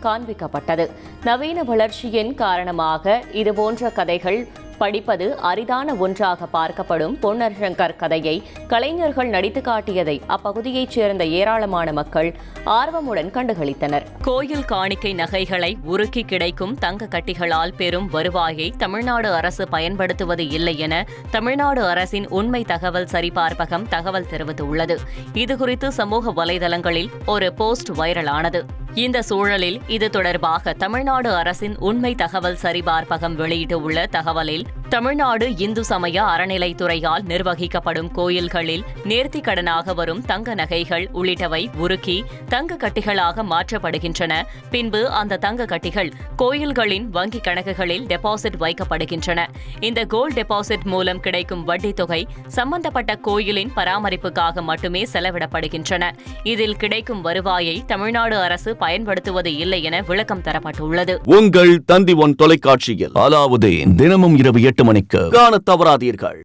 காண்பிக்கப்பட்டது. நவீன வளர்ச்சியின் காரணமாக இதுபோன்ற கதைகள் படிப்பது அரிதான ஒன்றாக பார்க்கப்படும் பொன்னர் சங்கர் கதையை கலைஞர்கள் நடித்து காட்டியதை அப்பகுதியைச் சேர்ந்த ஏராளமான மக்கள் ஆர்வமுடன் கண்டுகளித்தனர். கோயில் காணிக்கை நகைகளை உருக்கி கிடைக்கும் தங்க கட்டிகளால் பெரும் வருவாயை தமிழ்நாடு அரசு பயன்படுத்துவது இல்லை என தமிழ்நாடு அரசின் உண்மை தகவல் சரிபார்ப்பகம் தகவல் தெரிவித்துள்ளது. இதுகுறித்து சமூக வலைதளங்களில் ஒரு போஸ்ட் வைரலானது. இந்த சூழலில் இது தொடர்பாக தமிழ்நாடு அரசின் உண்மை தகவல் சரிபார்ப்பகம் வெளியிட்டுள்ள தகவலில், தமிழ்நாடு இந்து சமய அறநிலைத்துறையால் நிர்வகிக்கப்படும் கோயில்களில் நேர்த்திக்கடனாக வரும் தங்க நகைகள் உள்ளிட்டவை உருக்கி தங்க கட்டிகளாக மாற்றப்படுகின்றன. பின்பு அந்த தங்க கட்டிகள் கோயில்களின் வங்கிக் கணக்குகளில் டெபாசிட் வைக்கப்படுகின்றன. இந்த கோல்ட் டெபாசிட் மூலம் கிடைக்கும் வட்டித் தொகை சம்பந்தப்பட்ட கோயிலின் பராமரிப்புக்காக மட்டுமே செலவிடப்படுகின்றன. இதில் கிடைக்கும் வருவாயை தமிழ்நாடு அரசு பயன்படுத்துவது இல்லை என விளக்கம் தரப்பட்டுள்ளது. உங்கள் தந்தி ஒன் தொலைக்காட்சியில் அலாவுதீன் தினமும் இரவு 8 மணிக்கு காணத் தவறாதீர்கள்.